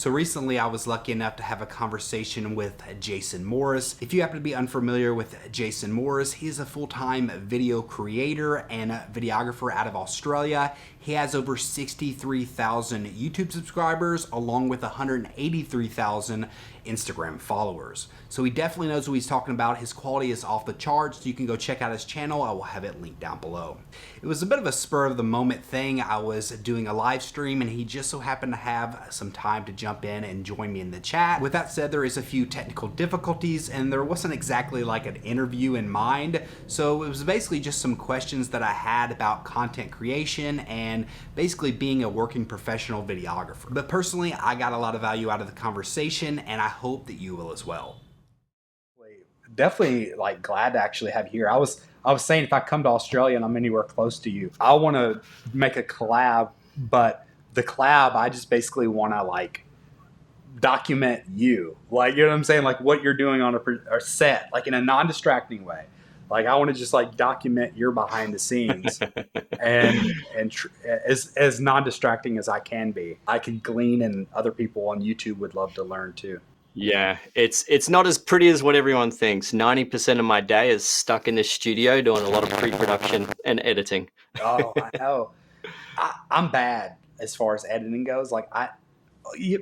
So recently I was lucky enough to have a conversation with Jason Morris. If you happen to be unfamiliar with Jason Morris, he is a full-time video creator and videographer out of Australia. He has over 63,000 YouTube subscribers along with 183,000 Instagram followers. So he definitely knows what he's talking about. His quality is off the charts. So you can go check out his channel. I will have it linked down below. It was a bit of a spur of the moment thing. I was doing a live stream and he just so happened to have some time to jump in and join me in the chat. With that said, there is a few technical difficulties and there wasn't exactly like an interview in mind. So it was basically just some questions that I had about content creation and basically being a working professional videographer. But personally, I got a lot of value out of the conversation and I hope that you will as well. Definitely like glad to actually have you here. I was saying if I come to Australia and I'm anywhere close to you, I want to make a collab, but the collab, I just basically want to like document you, like, you know what I'm saying? Like what you're doing on a set, like in a non-distracting way. Like I want to just like document your behind the scenes and as non-distracting as I can be. I can glean and other people on YouTube would love to learn too. Yeah, it's not as pretty as what everyone thinks. 90% of my day is stuck in the studio doing a lot of pre-production and editing. Oh, I know. I'm bad as far as editing goes. Like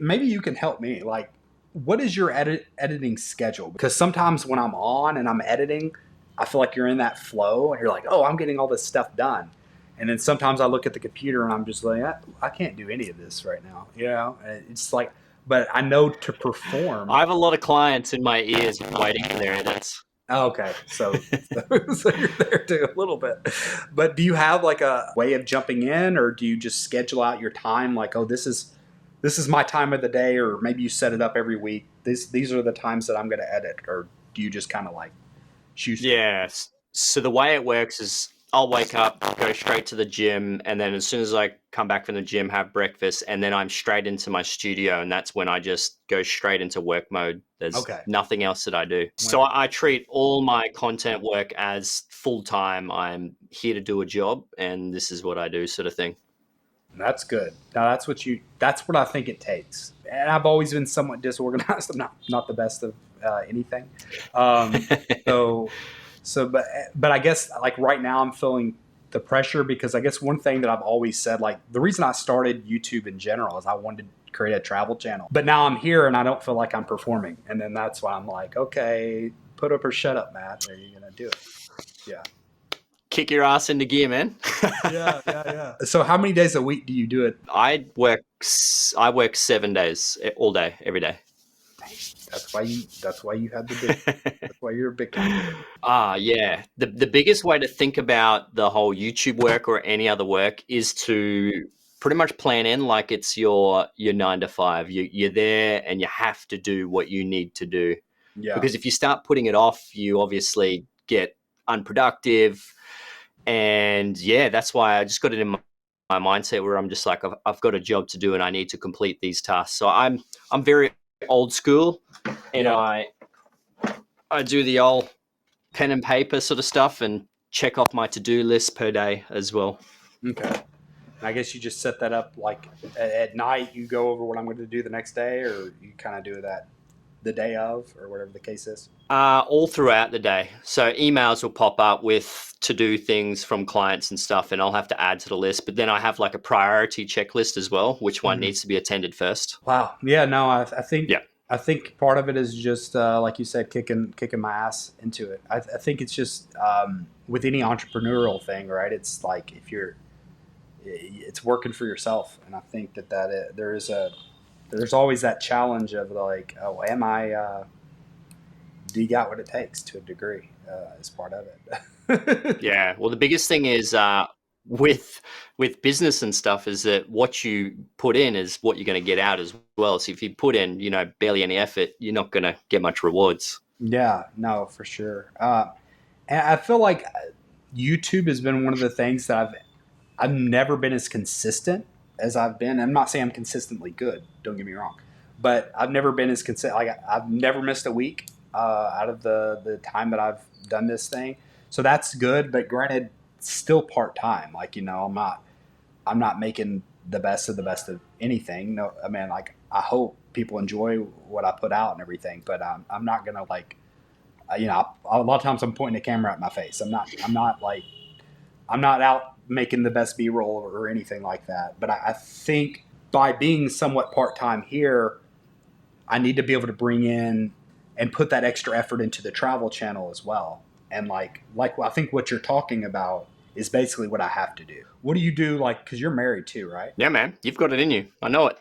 maybe you can help me. Like, what is your editing schedule? Because sometimes when I'm on and I'm editing, I feel like you're in that flow and you're like, oh, I'm getting all this stuff done. And then sometimes I look at the computer and I'm just like, I can't do any of this right now. You know, and it's like, but I know to perform. I have a lot of clients in my ears waiting for their edits. Oh, okay. So you're there too a little bit. But do you have like a way of jumping in or do you just schedule out your time? Like, oh, this is my time of the day, or maybe you set it up every week. These are the times that I'm going to edit, or do you just kind of like shoot? Yeah. So the way it works is I'll wake up, go straight to the gym, and then as soon as I come back from the gym, have breakfast, and then I'm straight into my studio, and that's when I just go straight into work mode. There's nothing else that I do. So I treat all my content work as full-time. I'm here to do a job, and this is what I do, sort of thing. That's good. Now that's what I think it takes. And I've always been somewhat disorganized. I'm not the best of anything. But I guess like right now I'm feeling the pressure because I guess one thing that I've always said, like the reason I started YouTube in general is I wanted to create a travel channel. But now I'm here and I don't feel like I'm performing. And then that's why I'm like, okay, put up or shut up, Matt. Are you going to do it? Yeah. Kick your ass into gear, man. Yeah. So how many days a week do you do it? I work 7 days, all day, every day. That's why you had the big. That's why you're a big time. Yeah. The biggest way to think about the whole YouTube work or any other work is to pretty much plan in like it's your 9 to 5. You're there and you have to do what you need to do. Yeah. Because if you start putting it off, you obviously get unproductive. And yeah, that's why I just got it in my mindset where I'm just like, I've got a job to do and I need to complete these tasks. So I'm very old school, and I do the old pen and paper sort of stuff and check off my to-do list per day as well. Okay. I guess you just set that up like at night, you go over what I'm going to do the next day, or you kind of do that the day of, or whatever the case is? All throughout the day. So emails will pop up with to-do things from clients and stuff, and I'll have to add to the list. But then I have like a priority checklist as well, which one needs to be attended first. Wow. Yeah, no, I think part of it is just, like you said, kicking my ass into it. I think it's just with any entrepreneurial thing, right? It's like it's working for yourself. And I think that there's always that challenge of like, oh, do you got what it takes to a degree as part of it? Yeah. Well, the biggest thing is with business and stuff is that what you put in is what you're going to get out as well. So if you put in, barely any effort, you're not going to get much rewards. Yeah, no, for sure. And I feel like YouTube has been one of the things that I've never been as consistent as I've been. I'm not saying I'm consistently good, don't get me wrong, but I've never been as consistent. Like I've never missed a week out of the time that I've done this thing. So that's good. But granted, still part-time. Like, I'm not making the best of anything. No, I mean, like I hope people enjoy what I put out and everything, but I'm not gonna like, a lot of times I'm pointing a camera at my face. I'm not out making the best B-roll or anything like that. But I think by being somewhat part-time here, I need to be able to bring in and put that extra effort into the travel channel as well. And like I think what you're talking about is basically what I have to do. What do you do? Like, cause you're married too, right? Yeah, man, you've got it in you. I know it.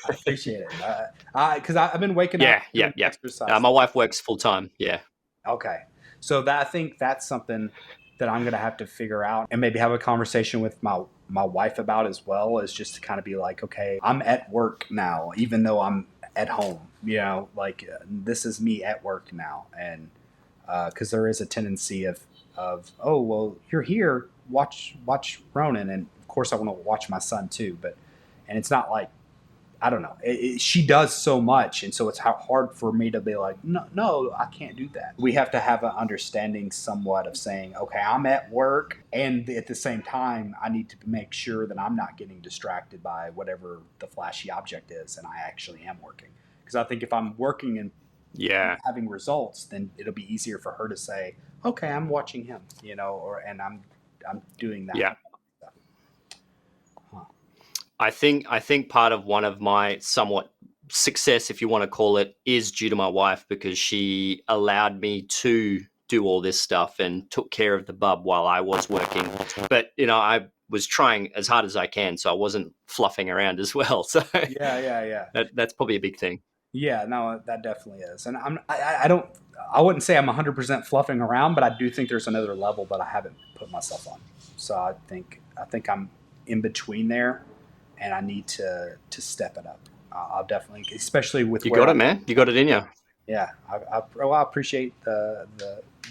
I appreciate it. Cause I've been waking up Yeah. doing exercise. My wife works full time. Yeah. Okay. So I think that's something that I'm going to have to figure out and maybe have a conversation with my wife about as well, is just to kind of be like, okay, I'm at work now, even though I'm at home, this is me at work now. And, cause there is a tendency of, oh, well, you're here, watch Ronan. And of course I want to watch my son too, and it's not like, I don't know. She does so much, and so it's hard for me to be like, no, I can't do that. We have to have an understanding somewhat of saying, okay, I'm at work, and at the same time, I need to make sure that I'm not getting distracted by whatever the flashy object is, and I actually am working. Because I think if I'm working and having results, then it'll be easier for her to say, okay, I'm watching him, and I'm doing that. Yeah. I think part of one of my somewhat success, if you want to call it, is due to my wife, because she allowed me to do all this stuff and took care of the bub while I was working. But, I was trying as hard as I can, so I wasn't fluffing around as well. So Yeah. That's probably a big thing. Yeah, no, that definitely is. And I wouldn't say I'm 100% fluffing around, but I do think there's another level that I haven't put myself on. So I think I'm in between there, and I need to step it up. I'll definitely, especially with you got it, man. You got it in you. Yeah, I appreciate the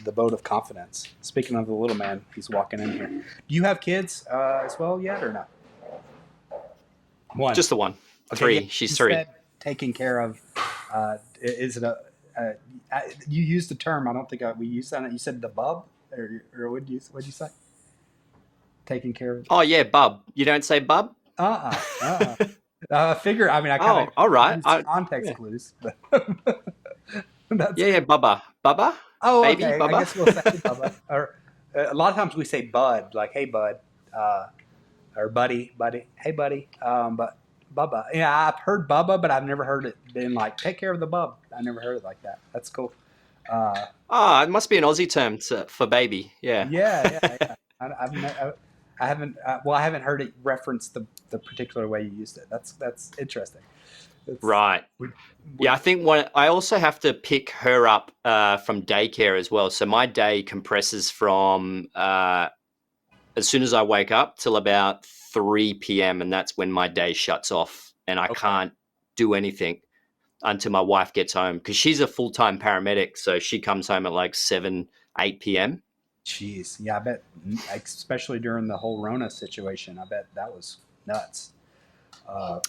vote of confidence. Speaking of the little man, he's walking in here. Do you have kids as well yet, or not? One. Just the one. Okay, 3. yeah, She's 3. Taking care of. Is it you used the term? I don't think we used that. You said the bub, or what'd you say? Taking care of. Oh yeah, bub. You don't say bub. Figure. I mean, I kind of. All right. Context clues. But Bubba. Bubba. Oh, baby, okay. Bubba. I guess we'll say Bubba. Or a lot of times we say bud, like hey bud, or buddy. Hey buddy. But Bubba. Yeah, I've heard Bubba, but I've never heard it been like take care of the bub. I never heard it like that. That's cool. It must be an Aussie term for baby. Yeah. Yeah. I haven't heard it reference the particular way you used it. That's interesting. Right. I think I also have to pick her up from daycare as well. So my day compresses from as soon as I wake up till about 3 p.m. and that's when my day shuts off, and I can't do anything until my wife gets home, because she's a full-time paramedic. So she comes home at like 7, 8 p.m. Jeez. Yeah, I bet, especially during the whole Rona situation, I bet that was nuts. Yeah.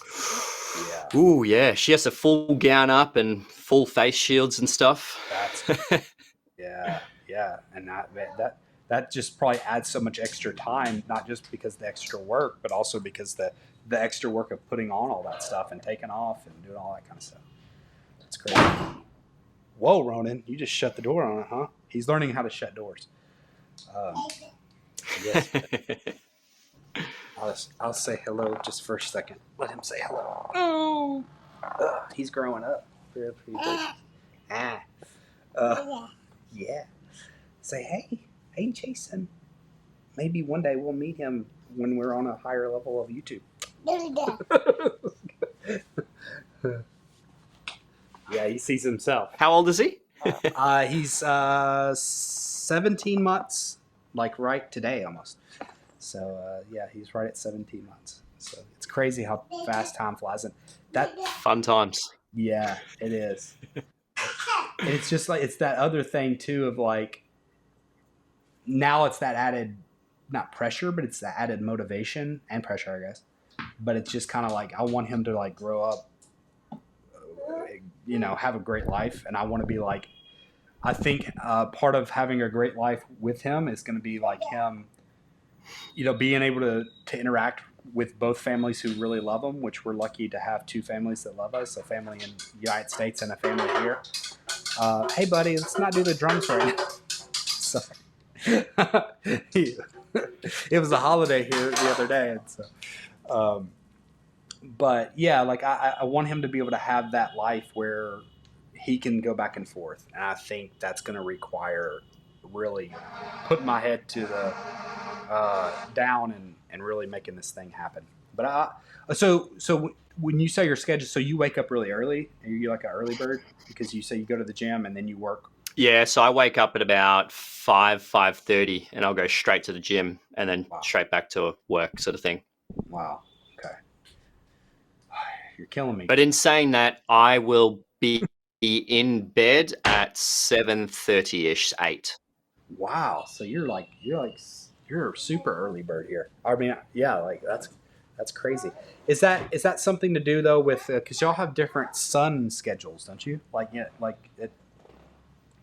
Ooh, yeah. She has a full gown up and full face shields and stuff. Yeah. And that just probably adds so much extra time, not just because of the extra work, but also because the extra work of putting on all that stuff and taking off and doing all that kind of stuff. That's crazy. Whoa, Ronan, you just shut the door on it, huh? He's learning how to shut doors. Yes. I'll say hello just for a second. Let him say hello. Oh, he's growing up. Pretty yeah. Say hey, Jason. Maybe one day we'll meet him when we're on a higher level of YouTube. Yeah, he sees himself. How old is he? He's 17 months, like right today almost. So he's right at 17 months. So it's crazy how fast time flies. And that fun times. Yeah, it is. And it's just like, it's that other thing too of like, now it's that added, not pressure, but it's the added motivation and pressure, I guess. But it's just kind of like, I want him to like grow up, have a great life. And I want to be like, I think part of having a great life with him is going to be like him, being able to interact with both families who really love them, which we're lucky to have two families that love us, a family in the United States and a family here. Hey, buddy, let's not do the drums right now. So, it was a holiday here the other day, and so. But yeah, like I want him to be able to have that life where he can go back and forth, and I think that's going to require really putting my head to the down and really making this thing happen. But so when you say your schedule, so you wake up really early, and you're like an early bird because you say you go to the gym and then you work. Yeah, so I wake up at about 5:30, and I'll go straight to the gym and then straight back to work, sort of thing. Wow. Okay. You're killing me. But in saying that, I will be in bed at 7:30ish, 8. Wow. So you're a super early bird here. I mean, yeah, like that's crazy. Is that something to do though with because y'all have different sun schedules, don't you? Like yeah, like at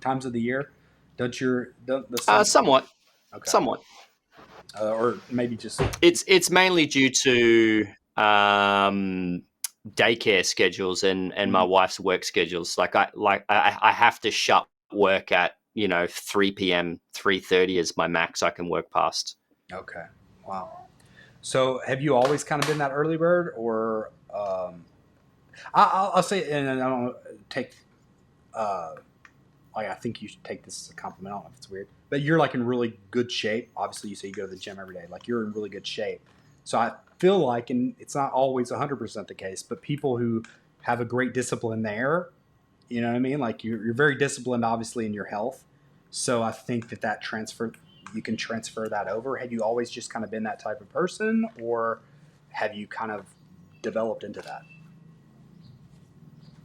times of the year, don't the sun? Somewhat, Okay. somewhat. Or maybe just it's mainly due to daycare schedules and my wife's work schedules. Like I have to shut work at 3 p.m. 3:30 is my max I can work past. Okay. Wow. So have you always kind of been that early bird, or I'll say, and I don't take like I think you should take this as a compliment. I don't know if it's weird, but you're like in really good shape. Obviously, you say you go to the gym every day. Like you're in really good shape. So I feel like, and it's not always 100% the case, but people who have a great discipline there, you know what I mean? Like you're very disciplined, obviously, in your health. So I think that you can transfer that over. Have you always just kind of been that type of person, or have you kind of developed into that?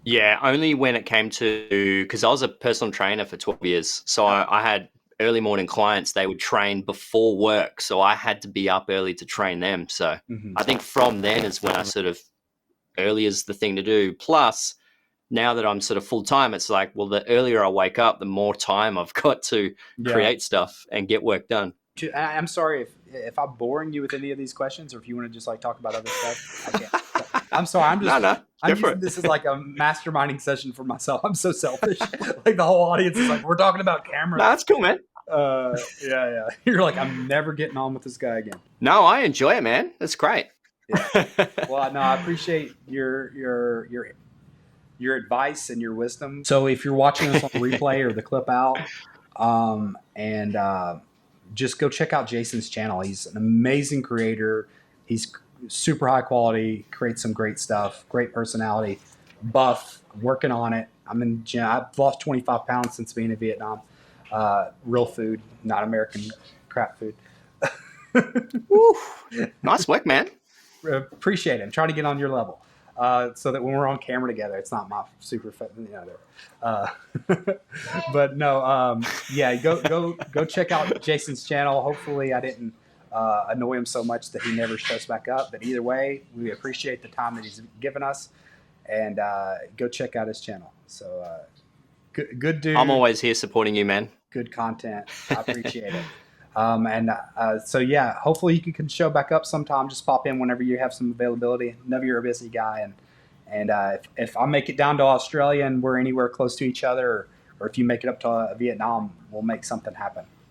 Yeah, only when it came to, because I was a personal trainer for 12 years. So I had early morning clients. They would train before work. So I had to be up early to train them. So I think from then is when I sort of, early is the thing to do. Plus, now that I'm sort of full time, it's like, well, the earlier I wake up, the more time I've got to create stuff and get work done. I'm sorry if I'm boring you with any of these questions, or if you want to just like talk about other stuff. I can't. I'm sorry. I'm using this as like a masterminding session for myself. I'm so selfish. Like the whole audience is like, we're talking about camera. No, that's cool, man. Yeah. You're like, I'm never getting on with this guy again. No, I enjoy it, man. That's great. Yeah. Well, no, I appreciate your advice and your wisdom. So if you're watching this on the replay or the clip out, just go check out Jason's channel. He's an amazing creator. He's super high quality, creates some great stuff, great personality, buff, working on it. I'm in gym. I've lost 25 pounds since being in Vietnam. Real food, not American crap food. Woo. Nice work, man. Appreciate it. I'm trying to get on your level. So that when we're on camera together, it's not my super fit. But no, yeah, go check out Jason's channel. Hopefully, I didn't annoy him so much that he never shows back up. But either way, we appreciate the time that he's given us, and go check out his channel. So good dude. I'm always here supporting you, man. Good content. I appreciate it. So yeah, hopefully you can show back up sometime. Just pop in whenever you have some availability. I know you're a busy guy, and if I make it down to Australia and we're anywhere close to each other, or if you make it up to Vietnam, we'll make something happen.